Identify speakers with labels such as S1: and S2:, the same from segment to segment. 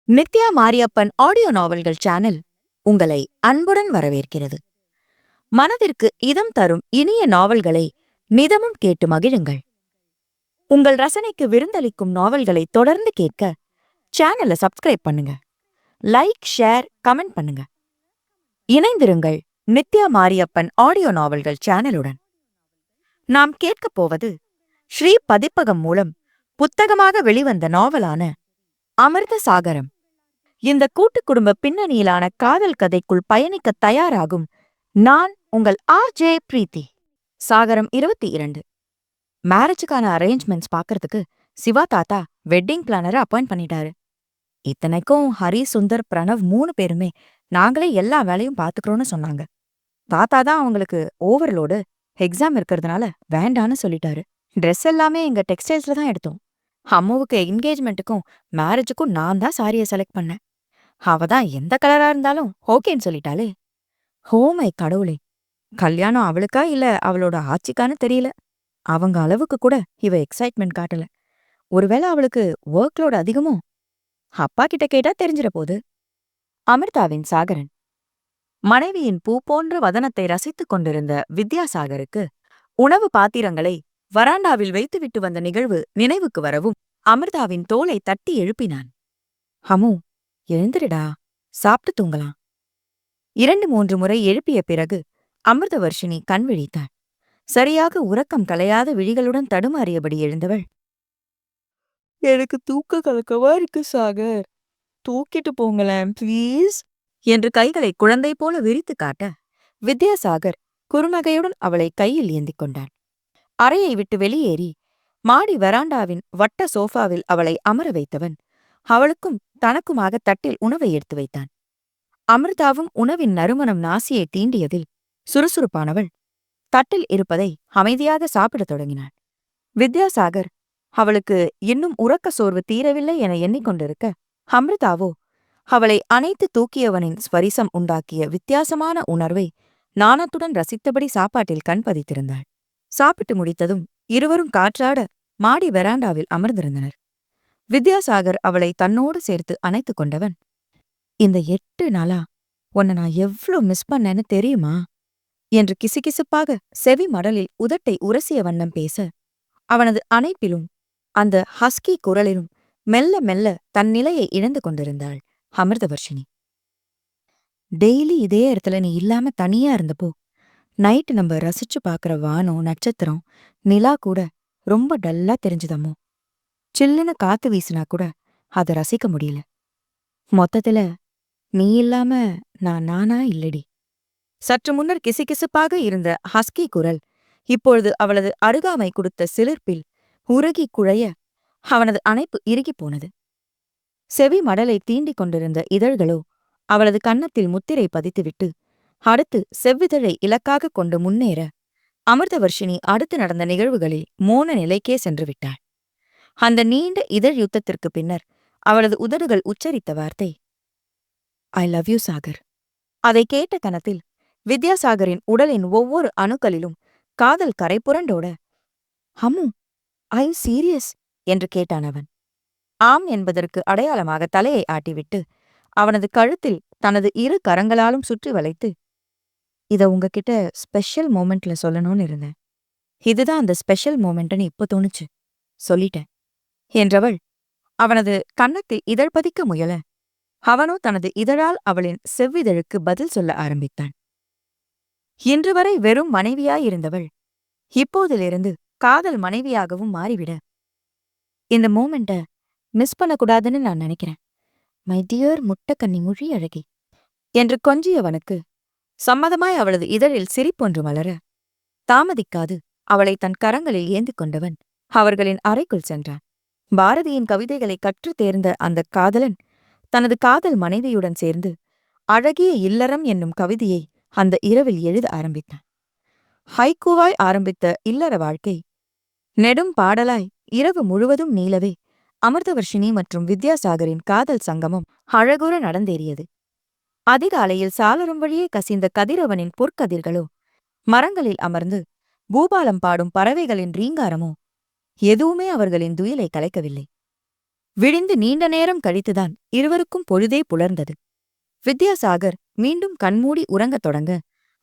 S1: Nithya Mariyappan audio நாவல்கள் channel உங்களை அன்புடன் வரவேற்கிறது. மனதிற்கு இதம் தரும் இனிய நாவல்களை நிதமும் கேட்டு மகிழுங்கள். உங்கள் ரசனைக்கு விருந்தளிக்கும் நாவல்களை தொடர்ந்து கேட்க சேனலை சப்ஸ்கிரைப் பண்ணுங்க. லைக், ஷேர், கமெண்ட் பண்ணுங்க. இணைந்திருங்கள் நித்யா மாரியப்பன் ஆடியோ நாவல்கள் சேனலுடன். நாம் கேட்கப் போவது ஸ்ரீ பதிப்பகம் மூலம் புத்தகமாக வெளிவந்த நாவலான அமிர்த சாகரம். இந்த கூட்டு குடும்ப பின்னணியிலான காதல் கதைக்குள் பயணிக்க தயாராகும் நான் உங்கள் RJ பிரீத்தி. சாகரம் 22. மேரேஜுக்கான அரேஞ்ச்மெண்ட்ஸ் பார்க்கறதுக்கு சிவா தாத்தா வெட்டிங் பிளானரை அப்பாயிண்ட் பண்ணிட்டாரு. இத்தனைக்கும் ஹரி, சுந்தர், பிரணவ் 3 பேருமே நாங்களே எல்லா வேலையும் பார்த்துக்கிறோன்னு சொன்னாங்க. தாத்தா தான் அவங்களுக்கு ஓவர்லோடு, எக்ஸாம் இருக்கிறதுனால வேண்டான்னு சொல்லிட்டாரு. ட்ரெஸ் எல்லாமே எங்க டெக்ஸ்டைல்ஸ்ல தான் எடுத்தோம். அம்மாவுக்கு என்கேஜ்மெண்ட்டுக்கும் மேரேஜுக்கும் நான் தான் சாரியை செலக்ட் பண்ணேன். அவ தான் எந்த கலரா இருந்தாலும் ஓகேன்னு சொல்லிட்டாளே. ஹோ மை கடவுளே! கல்யாணம் அவளுக்கா இல்ல அவளோட ஆட்சிக்கான்னு தெரியல. அவங்க அளவுக்கு கூட இவ எக்ஸைட்மெண்ட் காட்டல. ஒருவேளை அவளுக்கு ஒர்க் லோட் அதிகமோ? அப்பா கிட்ட கேட்டா தெரிஞ்சிட போது. அமிர்தாவின் சாகரன். மனைவியின் பூ போன்ற வதனத்தை ரசித்துக் கொண்டிருந்த வித்யாசாகருக்கு உணவு பாத்திரங்களை வராண்டாவில் வைத்துவிட்டு வந்த நிகழ்வு நினைவுக்கு வரவும் அமிர்தாவின் தோளை தட்டி எழுப்பினான். அம்மு, எழுந்திருடா, சாப்பிட்டு தூங்கலாம். 2-3 முறை எழுப்பிய பிறகு அமிர்தவர்ஷினி கண் விழித்தாள். சரியாக உறக்கம் கலையாத விழிகளுடன் தடுமாறியபடி எழுந்தவள், எனக்கு தூக்க கலக்கவா இருக்கு சாகர், தூக்கிட்டு போங்களேன் ப்ளீஸ் என்று கைகளை குழந்தை போல விரித்து காட்ட வித்யாசாகர் குறுநகையுடன் அவளை கையில் ஏந்திக் கொண்டான். அறையை விட்டு வெளியேறி மாடி வராண்டாவின் வட்ட சோஃபாவில் அவளை அமர வைத்தவன் அவளுக்கும் தனக்குமாக தட்டில் உணவை எடுத்து வைத்தான். அமிர்தாவும் உணவின் நறுமணம் நாசியை தீண்டியதில் சுறுசுறுப்பானவள் தட்டில் இருப்பதை அமைதியாக சாப்பிடத் தொடங்கினாள். வித்யாசாகர் அவளுக்கு இன்னும் உறக்க சோர்வு தீரவில்லை என எண்ணிக்கொண்டிருக்க, அமிர்தாவோ அவளை அணைத்து தூக்கியவனின் ஸ்பரிசம் உண்டாக்கிய வித்தியாசமான உணர்வை நாணத்துடன் ரசித்தபடி சாப்பாட்டில் கண் பதித்திருந்தாள். சாப்பிட்டு முடித்ததும் இருவரும் காற்றாட மாடி வெராண்டாவில் அமர்ந்திருந்தனர். வித்யாசாகர் அவளை தன்னோடு சேர்த்து அணைத்துக் கொண்டவன், இந்த 8 நாளா உன்னை நான் எவ்ளோ மிஸ் பண்ணேன்னு தெரியுமா என்று கிசுகிசுப்பாக செவி மடலில் உதட்டை உரசிய வண்ணம் பேச, அவனது அணைப்பிலும் அந்த ஹஸ்கி குரலிலும் மெல்ல மெல்ல தன் நிலையை இழந்து கொண்டிருந்தாள் அமிர்தவர்ஷினி. டெய்லி இதே இடத்துல நீ இல்லாம தனியா இருந்தப்போ நைட்டு நம்ம ரசிச்சு பார்க்கற வானம், நட்சத்திரம், நிலா கூட ரொம்ப டல்லா தெரிஞ்சுதம்மோ. சில்லுன்னு காத்து வீசினா கூட அதை ரசிக்க முடியல. மொத்தத்துல நீ இல்லாம நான் நானா இல்லடி. சற்று முன்னர் கிசுகிசுப்பாக இருந்த ஹஸ்கி குரல் இப்பொழுது அவளது அருகாமை கொடுத்த சிலிர்ப்பில் உருகி குழைய அவனது அணைப்பு இறுகிப் போனது. செவி மடலை தீண்டிக் கொண்டிருந்த இதழ்களோ அவளது கன்னத்தில் முத்திரை பதித்துவிட்டு அடுத்து செவ்விதழை இலக்காக கொண்டு முன்னேற அமிர்தவர்ஷினி அடுத்து நடந்த நிகழ்வுகளில் மோன நிலைக்கே சென்று விட்டாள். அந்த நீண்ட இதழ் யுத்தத்திற்கு பின்னர் அவளது உதடுகள் உச்சரித்த வார்த்தை, ஐ லவ் யூ சாகர். அதை கேட்ட கணத்தில் வித்யாசாகரின் உடலின் ஒவ்வொரு அணுக்களிலும் காதல் கரை புரண்டோட, அம்மு, ஐ யூ சீரியஸ் என்று கேட்டான் அவன். ஆம் என்பதற்கு அடையாளமாக தலையை ஆட்டிவிட்டு அவனது கழுத்தில் தனது 2 கரங்களாலும் சுற்றி வளைத்து, இத உங்ககிட்ட ஸ்பெஷல் மோமெண்ட்ல சொல்லணும்னு இருந்தேன். இதுதான் அந்த ஸ்பெஷல் மோமெண்ட்னு இப்ப தோணுச்சு, சொல்லிட்டேன் என்றவள் அவனது கன்னத்தில் இதழ் பதிக்க முயல, அவனோ தனது இதழால் அவளின் செவ்விதழுக்கு பதில் சொல்ல ஆரம்பித்தான். இன்று வரை வெறும் மனைவியாயிருந்தவள் இப்போதிலிருந்து காதல் மனைவியாகவும் மாறிவிட, இந்த மோமெண்ட மிஸ் பண்ணக்கூடாதுன்னு நான் நினைக்கிறேன், மை டியர் முட்டக்கன்னி மொழி அழகி என்று கொஞ்சியவனுக்கு சம்மதமாய் அவளது இதழில் சிரிப்பொன்று மலர, தாமதிக்காது அவளை தன் கரங்களில் ஏந்திக் கொண்டவன் அவர்களின் அறைக்குள் சென்றான். பாரதியின் கவிதைகளை கற்றுத் தேர்ந்த அந்த காதலன் தனது காதல் மனைவியுடன் சேர்ந்து அழகிய இல்லறம் என்னும் கவிதையை அந்த இரவில் எழுத ஆரம்பித்தான். ஹைக்கூவாய் ஆரம்பித்த இல்லற வாழ்க்கை நெடும் பாடலாய் இரவு முழுவதும் நீளவே அமிர்தவர்ஷினி மற்றும் வித்யாசாகரின் காதல் சங்கமம் அழகுற நடந்தேறியது. அதிகாலையில் சாளரம் வழியே கசிந்த கதிரவனின் பொற்கதிர்களோ, மரங்களில் அமர்ந்து பூபாலம் பாடும் பறவைகளின் ரீங்காரமோ எதுவுமே அவர்களின் துயிலை கலைக்கவில்லை. விடிந்து நீண்ட நேரம் கழித்துதான் இருவருக்கும் பொழுதே புலர்ந்தது. வித்யாசாகர் மீண்டும் கண்மூடி உறங்கத் தொடங்க,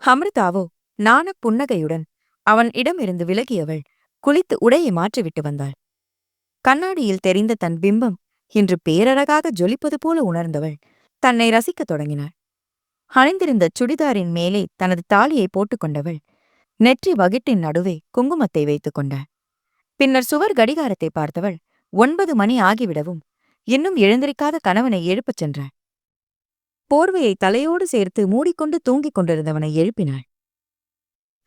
S1: அமிர்தாவோ நாணப் புன்னகையுடன் அவன் இடமிருந்து விலகியவள் குளித்து உடையை மாற்றிவிட்டு வந்தாள். கண்ணாடியில் தெரிந்த தன் பிம்பம் இன்று பேரழகாக ஜொலிப்பது போல உணர்ந்தவள் தன்னை ரசிக்கத் தொடங்கினாள். அணிந்திருந்த சுடிதாரின் மேலே தனது தாலியை போட்டுக்கொண்டவள் நெற்றி வகிட்டின் நடுவே குங்குமத்தை வைத்துக் கொண்டாள். பின்னர் சுவர் கடிகாரத்தை பார்த்தவள் 9 மணி ஆகிவிடவும் இன்னும் எழுந்திருக்காத கணவனை எழுப்பச் சென்றாள். போர்வையை தலையோடு சேர்த்து மூடிக்கொண்டு தூங்கிக் கொண்டிருந்தவனை எழுப்பினாள்.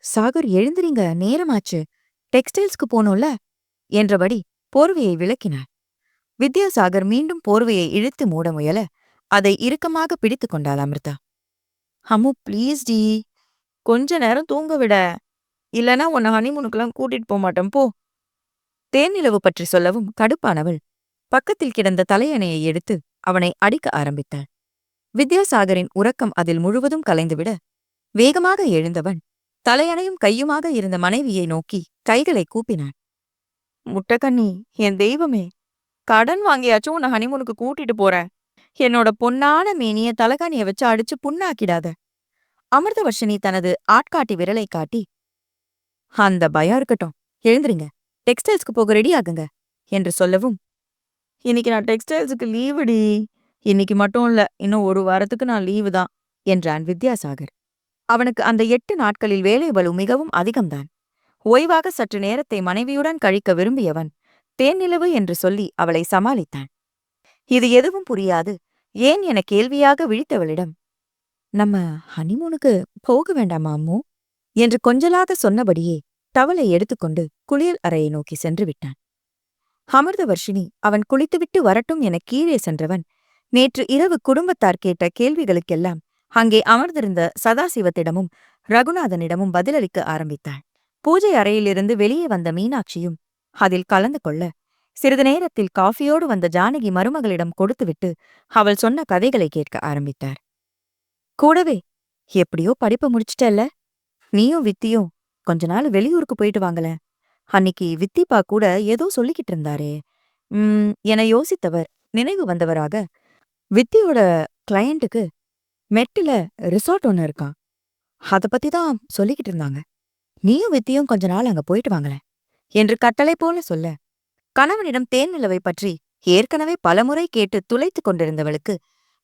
S1: சாகர், எழுந்திரிங்க, நேரமாச்சு, டெக்ஸ்டைல்ஸ்க்கு போனோம்ல என்றபடி போர்வையை விளக்கினாள். வித்யாசாகர் மீண்டும் போர்வையை இழுத்து மூட முயல அதை இறுக்கமாக பிடித்துக் கொண்டாள் அமிர்தா. அம்மு, ப்ளீஸ் டி, கொஞ்ச நேரம் தூங்க விட, இல்லனா உன்னை ஹனிமூனுக்கெல்லாம் கூட்டிட்டு போக மாட்டேன் போ. தேனிலவு பற்றி சொல்லவும் கடுப்பானவள் பக்கத்தில் கிடந்த தலையணையை எடுத்து அவனை அடிக்க ஆரம்பித்தாள். வித்யாசாகரின் உறக்கம் அதில் முழுவதும் கலைந்துவிட வேகமாக எழுந்தவன் தலையணையும் கையுமாக இருந்த மனைவியை நோக்கி கைகளை கூப்பினான். முட்டக்கண்ணி, என் தெய்வமே, கடன் வாங்கியாச்சும் உன்னை ஹனிமூனுக்கு கூட்டிட்டு போறேன். என்னோட பொன்னான மேனிய தலகாணிய வச்சு அடிச்சு புண்ணாக்கிடாத. அமிர்தவர்ஷினி தனது ஆட்காட்டி விரலை காட்டி, அந்த பயம் இருக்கட்டும், எழுந்துருங்க, டெக்ஸ்டைல்ஸ்க்கு போக ரெடி ஆகுங்க என்று சொல்லவும், இன்னைக்கு நான் டெக்ஸ்டைல்ஸுக்கு லீவுடி, இன்னைக்கு மட்டும் இல்ல, இன்னும் 1 வாரத்துக்கு நான் லீவு தான் என்றான் வித்யாசாகர். அவனுக்கு அந்த 8 நாட்களில் வேலை பளு மிகவும் அதிகம்தான். ஓய்வாக சற்று நேரத்தை மனைவியுடன் கழிக்க விரும்பியவன் தேன்நிலவு என்று சொல்லி அவளை சமாளித்தான். இது எதுவும் புரியாது ஏன் என கேள்வியாக விழித்தவளிடம், நம்ம ஹனிமூனுக்கு போக வேண்டாமா அம்மு என்று கொஞ்சலாக சொன்னபடியே டவலை எடுத்துக்கொண்டு குளியல் அறையை நோக்கி சென்று விட்டான். அமிர்தவர்ஷினி அவன் குளித்துவிட்டு வரட்டும் என கீழே சென்றவன் நேற்று இரவு குடும்பத்தார் கேட்ட கேள்விகளுக்கெல்லாம் அங்கே அமர்ந்திருந்த சதாசிவத்திடமும் ரகுநாதனிடமும் பதிலளிக்க ஆரம்பித்தாள். பூஜை அறையிலிருந்து வெளியே வந்த மீனாட்சியும் அதில் கலந்து கொள்ள சிறிது நேரத்தில் காஃபியோடு வந்த ஜானகி மருமகளிடம் கொடுத்துவிட்டு அவள் சொன்ன கதைகளை கேட்க ஆரம்பித்தார். கூடவே, எப்படியோ படிப்பை முடிச்சிட்டல்ல, நீயும் வித்தியும் கொஞ்ச நாள் வெளியூருக்கு போயிட்டு வாங்கல, அன்னிக்கு வித்திப்பா கூட ஏதோ சொல்லிக்கிட்டு இருந்தாரே என யோசித்தவர் நினைவு வந்தவராக, வித்தியோட கிளையண்ட்டுக்கு மெட்டில ரிசார்ட் ஒன்று இருக்கான், அத பத்தி தான் சொல்லிக்கிட்டு இருந்தாங்க, நீயும் வித்தியும் கொஞ்ச நாள் அங்க போயிட்டு வாங்கல என்று கட்டளை போல சொல்ல, கணவனிடம் தேன்நிலவை பற்றி ஏற்கனவே பலமுறை கேட்டு துளைத்துக் கொண்டிருந்தவளுக்கு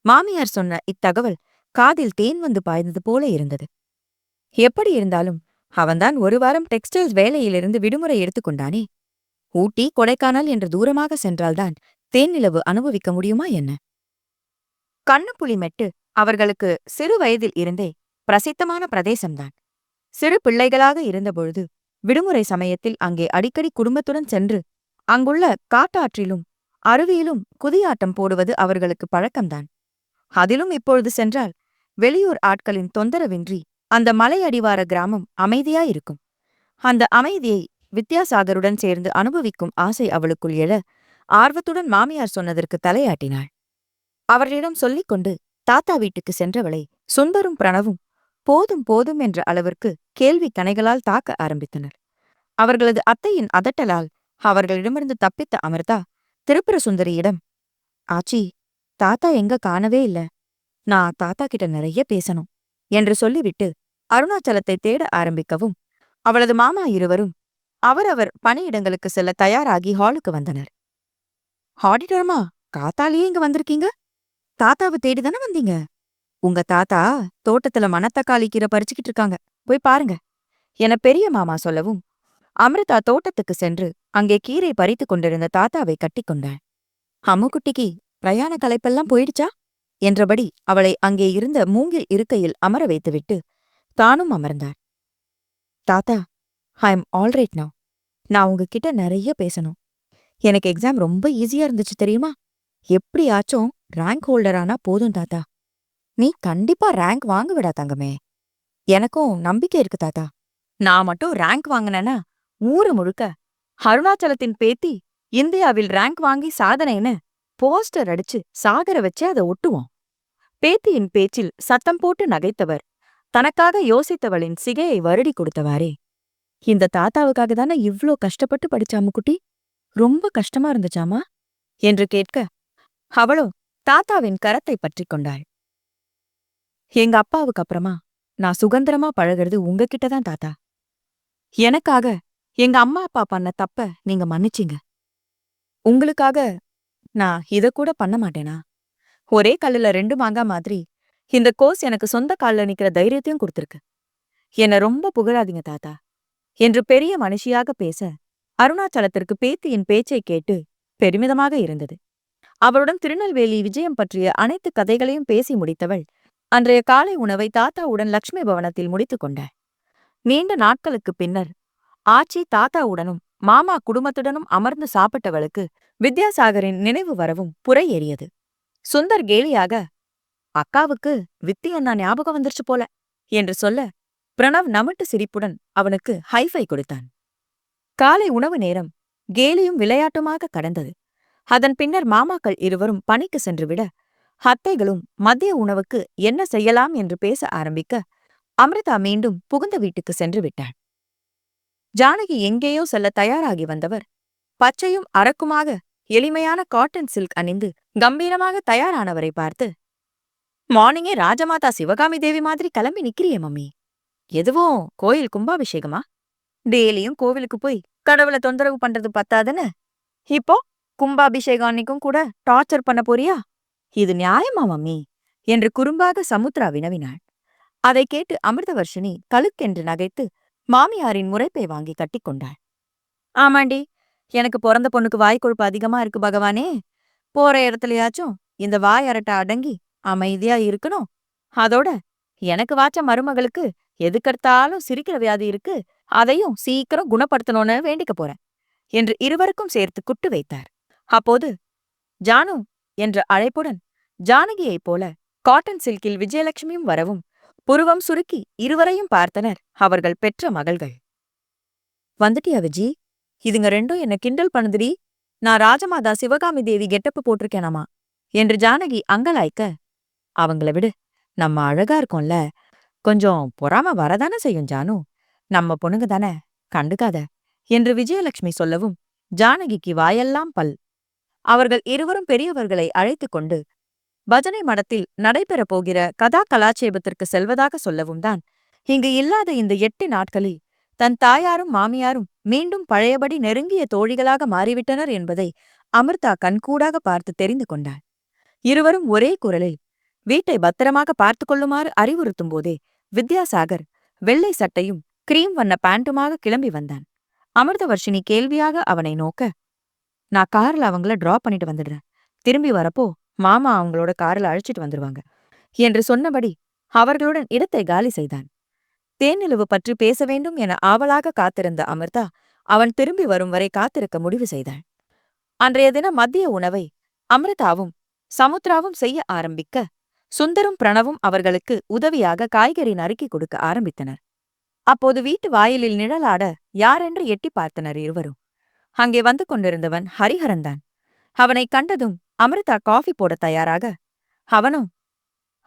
S1: மாமியார் சொன்ன இத்தகவல் காதில் தேன் வந்து பாய்ந்தது போல இருந்தது. எப்படி இருந்தாலும் அவன்தான் 1 வாரம் டெக்ஸ்டைல்ஸ் வேலையிலிருந்து விடுமுறை எடுத்துக்கொண்டானே, ஊட்டி கொடைக்கானல் என்று தூரமாக சென்றால்தான் தேன்நிலவு அனுபவிக்க முடியுமா என்ன? கண்ணுப்புலி மெட்டு அவர்களுக்கு சிறு வயதில் இருந்தே பிரசித்தமான பிரதேசம்தான். சிறு பிள்ளைகளாக இருந்தபொழுது விடுமுறை சமயத்தில் அங்கே அடிக்கடி குடும்பத்துடன் சென்று அங்குள்ள காட்டாற்றிலும் அருவியிலும் குதியாட்டம் போடுவது அவர்களுக்கு பழக்கம்தான். அதிலும் இப்பொழுது சென்றால் வெளியூர் ஆட்களின் தொந்தரவின்றி அந்த மலையடிவார கிராமம் அமைதியாயிருக்கும். அந்த அமைதியை வித்யாசாகருடன் சேர்ந்து அனுபவிக்கும் ஆசை அவளுக்குள் எழ ஆர்வத்துடன் மாமியார் சொன்னதற்கு தலையாட்டினாள். அவர்களிடம் சொல்லிக்கொண்டு தாத்தா வீட்டுக்கு சென்றவளை சுந்தரும் பிரணவும் போதும் போதும் என்ற அளவிற்கு கேள்வி கணைகளால் தாக்க ஆரம்பித்தனர். அவர்களது அத்தையின் அதட்டலால் அவர்களிடமிருந்து தப்பித்த அமிர்தா திரிபுர சுந்தரியிடம், ஆச்சி, தாத்தா எங்க காணவே இல்ல, நான் தாத்தா கிட்ட நிறைய பேசணும் என்று சொல்லிவிட்டு அருணாச்சலத்தை தேட ஆரம்பிக்கவும் அவளது மாமா இருவரும் அவரவர் பணியிடங்களுக்கு செல்ல தயாராகி ஹாலுக்கு வந்தனர். ஆடிட்டோரமா, காத்தாலேயே இங்க வந்திருக்கீங்க? தாத்தாவை தேடிதானே வந்தீங்க? உங்க தாத்தா தோட்டத்துல மணத்தக்காளி கீரை பறிச்சுக்கிட்டு இருக்காங்க, போய் பாருங்க என பெரிய மாமா சொல்லவும் அமிர்தா தோட்டத்துக்கு சென்று அங்கே கீரை பறித்து கொண்டிருந்த தாத்தாவை கட்டிக்கொண்டாள். அம்முக்குட்டிக்கு பிரயாண களைப்பெல்லாம் போயிடுச்சா என்றபடி அவளை அங்கே இருந்த மூங்கில் இருக்கையில் அமர வைத்துவிட்டு தானும் அமர்ந்தார். தாத்தா, ஐ எம் ஆல்ரைட் நவ். நான் உங்ககிட்ட நிறைய பேசணும். எனக்கு எக்ஸாம் ரொம்ப ஈஸியா இருந்துச்சு தெரியுமா? எப்படியாச்சும் ரேங்க் ஹோல்டரானா போதும் தாத்தா. நீ கண்டிப்பா ரேங்க் வாங்குவிடா தங்கமே. எனக்கும் நம்பிக்கை இருக்கு தாத்தா. நான் மட்டும் ரேங்க் வாங்கினேன்னா ஊரு முழுக்க அருணாச்சலத்தின் பேத்தி இந்தியாவில் ரேங்க் வாங்கி சாதனைன்னு போஸ்டர் அடிச்சு சாகர வச்சு அதை ஒட்டுவோம். பேத்தியின் பேச்சில் சத்தம் போட்டு நகைத்தவர் தனக்காக யோசித்தவளின் சிகையை வருடி கொடுத்தவாறே, இந்த தாத்தாவுக்காக தானே இவ்ளோ கஷ்டப்பட்டு படிச்சாமு குட்டி? ரொம்ப கஷ்டமா இருந்துச்சாமா என்று கேட்க, அவளோ தாத்தாவின் கரத்தை பற்றிக் கொண்டாள். எங்க அப்பாவுக்கு அப்புறமா நான் சுதந்திரமா பழகிறது உங்ககிட்ட தான் தாத்தா. எனக்காக எங்க அம்மா அப்பா பண்ண தப்ப நீங்க மன்னிச்சீங்க. உங்களுக்காக நான் இதக்கூட பண்ண மாட்டேனா? ஒரே கல்லுல 2 மாங்கா மாதிரி இந்த கோர்ஸ் எனக்கு சொந்த கால்ல நிக்கிற தைரியத்தையும் கொடுத்திருக்கு. என்ன ரொம்ப புகழாதீங்க தாத்தா என்று பெரிய மனுஷியாக பேச, அருணாச்சலத்திற்கு பேத்தியின் பேச்சைக் கேட்டு பெருமிதமாக இருந்தது. அவளுடன் திருநெல்வேலி விஜயம் பற்றிய அனைத்து கதைகளையும் பேசி முடித்தவள் அன்றைய காலை உணவை தாத்தாவுடன் லட்சுமி பவனத்தில் முடித்துக் கொண்டாள். நீண்ட நாட்களுக்குப் பின்னர் ஆச்சி தாத்தாவுடனும் மாமா குடும்பத்துடனும் அமர்ந்து சாப்பிட்டவளுக்கு வித்யாசாகரின் நினைவு வரவும் புரை ஏறியது. சுந்தர் கேலியாக, அக்காவுக்கு வித்தி அண்ணா ஞாபகம் வந்துருச்சு போல என்று சொல்ல, பிரணவ் நமட்டு சிரிப்புடன் அவனுக்கு ஹைஃபை கொடுத்தான். காலை உணவு நேரம் கேலியும் விளையாட்டுமாக கடந்தது. அதன் பின்னர் மாமாக்கள் இருவரும் பணிக்கு சென்றுவிட, அத்தைகளும் மதிய உணவுக்கு என்ன செய்யலாம் என்று பேச ஆரம்பிக்க, அமிர்தா மீண்டும் புகுந்த வீட்டுக்கு சென்று விட்டாள். ஜானகி எங்கேயோ செல்ல தயாராகி வந்தவர் பச்சையும் அரக்குமாக எளிமையான காட்டன் சில்க் அணிந்து கம்பீரமாக தயாரானவரை பார்த்து, மார்னிங்கே ராஜமாதா சிவகாமி தேவி மாதிரி கிளம்பி நிக்கிறியே மம்மி, எதுவும் கோயில் கும்பாபிஷேகமா? டெய்லியும் கோவிலுக்கு போய் கடவுளை தொந்தரவு பண்றது பத்தாதுன்னு இப்போ கும்பாபிஷேகம் அன்னைக்கும் கூட டார்ச்சர் பண்ண போறியா? இது நியாயமா மம்மி என்று குறும்பாக சமுத்ரா வினவினாள். அதை கேட்டு அமிர்தவர்ஷினி கலுக்கென்று நகைத்து மாமியாரின் முறைப்பை வாங்கி கட்டிக்கொண்டாள். ஆமாண்டி, எனக்கு பிறந்த பொண்ணுக்கு வாய் கொழுப்பு அதிகமா இருக்கு பகவானே. போற இடத்துலயாச்சும் இந்த வாய் அரட்டை அடங்கி அமைதியா இருக்கணும். அதோட எனக்கு வாச்ச மருமகளுக்கு எதுக்கெடுத்தாலும் சிரிக்கிற வியாதி இருக்கு, அதையும் சீக்கிரம் குணப்படுத்தணும்னு வேண்டிக்க போறேன் என்று இருவருக்கும் சேர்த்து குட்டு வைத்தார். அப்போது ஜானு என்ற அழைப்புடன் ஜானகியைப் போல காட்டன் சில்கில் விஜயலட்சுமியும் வரவும் புருவம் சுருக்கி இருவரையும் பார்த்தனர் அவர்கள் பெற்ற மகள்கள். வந்துட்டியா விஜி? இதுங்க ரெண்டும் என்ன கிண்டல் பண்ணுதுடி. நான் ராஜமாதா சிவகாமி தேவி கெட்டப்பு போட்டிருக்கேனாமா என்று ஜானகி அங்கலாய்க்க, அவங்கள விடு, நம்ம அழகா இருக்கோம்ல, கொஞ்சம் பொறாம வரதானே செய்யும் ஜானு, நம்ம பொண்ணுங்க தானே, கண்டுக்காத என்று விஜயலட்சுமி சொல்லவும் ஜானகிக்கு வாயெல்லாம் பல். அவர்கள் இருவரும் பெரியவர்களை அழைத்துக் கொண்டு பஜனை மடத்தில் நடைபெறப் போகிற கதா கலாட்சேபத்திற்கு செல்வதாக சொல்லவும் தான் இங்கு இல்லாத இந்த 8 நாட்களில் தன் தாயாரும் மாமியாரும் மீண்டும் பழையபடி நெருங்கிய தோழிகளாக மாறிவிட்டனர் என்பதை அமிர்தா கண்கூடாக பார்த்து தெரிந்து கொண்டாள். இருவரும் ஒரே குரலில் வீட்டை பத்திரமாக பார்த்து கொள்ளுமாறு அறிவுறுத்தும் போதே வித்யாசாகர் வெள்ளை சட்டையும் கிரீம் வண்ண பேண்ட்டுமாக கிளம்பி வந்தான். அமிர்தவர்ஷினி கேள்வியாக அவனை நோக்க, நான் கார்ல அவங்கள டிராப் பண்ணிட்டு வந்துடுறேன், திரும்பி வரப்போ மாமா அவங்களோட கார்ல அழைச்சிட்டு வந்துருவாங்க என்று சொன்னபடி அவர்களுடன் இடத்தை காலி செய்தான். தேனிலவு பற்றி பேச வேண்டும் என ஆவலாக காத்திருந்த அமிர்தா அவன் திரும்பி வரும் வரை காத்திருக்க முடிவு செய்தாள். அன்றைய தினம் மதிய உணவை அமிர்தாவும் சமுத்ராவும் செய்ய ஆரம்பிக்க, சுந்தரும் பிரணவும் அவர்களுக்கு உதவியாக காய்கறி நறுக்கி கொடுக்க ஆரம்பித்தனர். அப்போது வீட்டு வாயிலில் நிழலாட யாரென்று எட்டி பார்த்தனர் இருவரும். அங்கே வந்து கொண்டிருந்தவன் ஹரிஹரன்தான். அவனை கண்டதும் அமிர்தா காஃபி போட தயாராக, அவனும்,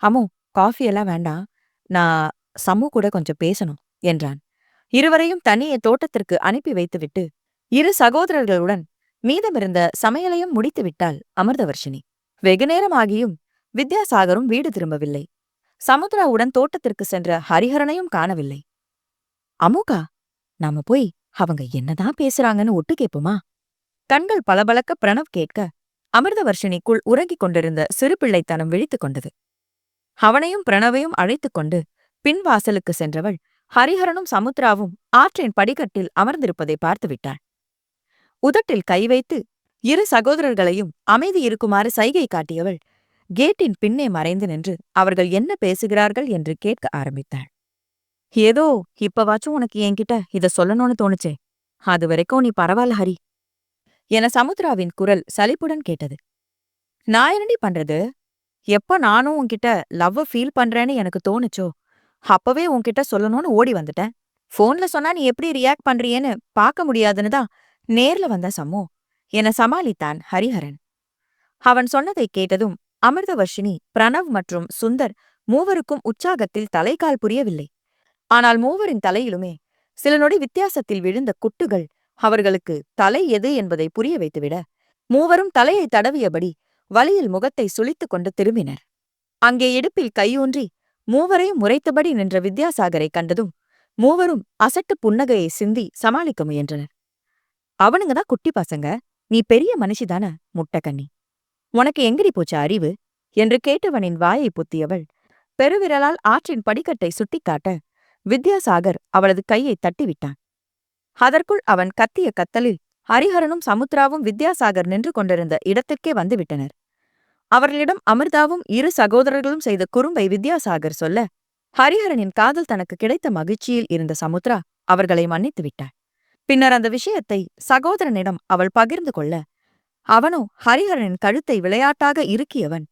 S1: அம்மு காஃபியெல்லாம் வேண்டாம், நான் சம்மு கூட கொஞ்சம் பேசணும் என்றான். இருவரையும் தனியே தோட்டத்திற்கு அனுப்பி வைத்துவிட்டு இரு சகோதரர்களுடன் மீதமிருந்த சமையலையும் முடித்துவிட்டாள் அமிர்தவர்ஷினி. வெகுநேரமாகியும் வித்யாசாகரும் வீடு திரும்பவில்லை. சமுத்ராவுடன் தோட்டத்திற்கு சென்ற ஹரிஹரனையும் காணவில்லை. அமுகா, நாம போய் அவங்க என்னதான் பேசுறாங்கன்னு ஒட்டு கேட்போமா? கண்கள் பளபளக்க பிரணவ் கேட்க, அமிர்தவர்ஷினிக்குள் உறங்கிக் கொண்டிருந்த சிறு பிள்ளைத்தனம் விழித்துக் கொண்டது. அவனையும் பிரணவையும் அழைத்துக் கொண்டு பின்வாசலுக்கு சென்றவள் ஹரிஹரனும் சமுத்ராவும் ஆற்றின் படிக்கட்டில் அமர்ந்திருப்பதை பார்த்துவிட்டாள். உதட்டில் கை வைத்து இரு சகோதரர்களையும் அமைதி இருக்குமாறு சைகை காட்டியவள் கேட்டின் பின்னே மறைந்து நின்று அவர்கள் என்ன பேசுகிறார்கள் என்று கேட்க ஆரம்பித்தாள். ஏதோ இப்பவாச்சும் உனக்கு என்கிட்ட இத சொல்லணும்னு தோணுச்சே, அது வரைக்கும் நீ பரவாயில்ல ஹரி என சமுத்ராவின் குரல் சலிப்புடன் கேட்டது. நான் என்னடி பண்றது? எப்ப நானும் உன்கிட்ட லவ்வ ஃபீல் பண்றேன்னு எனக்கு தோணுச்சோ அப்பவே உன்கிட்ட சொல்லணும்னு ஓடி வந்துட்டேன். போன்ல சொன்னா நீ எப்படி ரியாக்ட் பண்றியேன்னு பார்க்க முடியாதுன்னு தான் நேர்ல வந்த சம்மு என சமாளித்தான் ஹரிஹரன். அவன் சொன்னதை கேட்டதும் அமிர்தவர்ஷினி, பிரணவ் மற்றும் சுந்தர் மூவருக்கும் உற்சாகத்தில் தலைகால் புரியவில்லை. ஆனால் மூவரின் தலையிலுமே சில நொடி வித்தியாசத்தில் விழுந்த குட்டுகள் அவர்களுக்கு தலை எது என்பதை புரிய வைத்துவிட மூவரும் தலையை தடவியபடி வலியில் முகத்தை சுளித்துக் கொண்டு திரும்பினர். அங்கே இடுப்பில் கையூன்றி மூவரையும் முறைத்தபடி நின்ற வித்யாசாகரை கண்டதும் மூவரும் அசட்டு புன்னகையை சிந்தி சமாளிக்க முயன்றனர். அவனுங்க தான் குட்டி பசங்க, நீ பெரிய மனுஷிதான முட்டைக்கண்ணி, உனக்கு எங்கிடி போச்ச அறிவு என்று கேட்டவனின் வாயை பொத்தியவள் பெருவிரலால் ஆற்றின் படிக்கட்டை சுட்டிக்காட்ட வித்யாசாகர் அவளது கையை தட்டிவிட்டான். அதற்குள் அவன் கத்திய கத்தலில் ஹரிஹரனும் சமுத்ராவும் வித்யாசாகர் நின்று கொண்டிருந்த இடத்திற்கே வந்துவிட்டனர். அவர்களிடம் அமிர்தாவும் இரு சகோதரர்களும் செய்த குறும்பை வித்யாசாகர் சொல்ல, ஹரிஹரனின் காதல் தனக்கு கிடைத்த மகிழ்ச்சியில் இருந்த சமுத்ரா அவர்களை மன்னித்து விட்டாள். பின்னர் அந்த விஷயத்தை சகோதரனிடம் அவள் பகிர்ந்து கொள்ள, அவனோ ஹரிஹரனின் கழுத்தை விளையாட்டாக இறுக்கியவன்,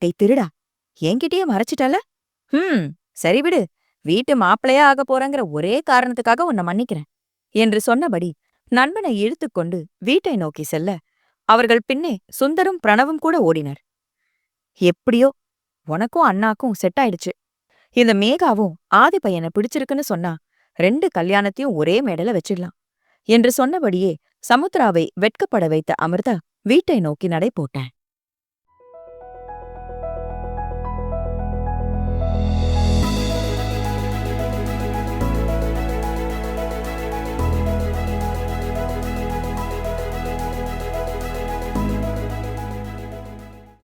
S1: டேய் திருடா, என்கிட்டயே மறைச்சிட்டல? சரி விடு, வீட்டு மாப்பிளையா ஆக போறங்கிற ஒரே காரணத்துக்காக உன்னை மன்னிக்கிறேன் என்று சொன்னபடி நண்பனை இழுத்துக்கொண்டு வீட்டை நோக்கி செல்ல, அவர்கள் பின்னே சுந்தரும் பிரணவும் கூட ஓடினர். எப்படியோ உனக்கும் அண்ணாக்கும் செட் ஆயிடுச்சு. இந்த மேகாவும் ஆதி பையனை பிடிச்சிருக்குன்னு சொன்னா 2 கல்யாணத்தையும் ஒரே மேடையில வச்சிடலாம் என்று சொன்னபடியே சமுத்ராவை வெட்கப்பட வைத்த அமிர்தா வீட்டை நோக்கி நடை போட்டான்.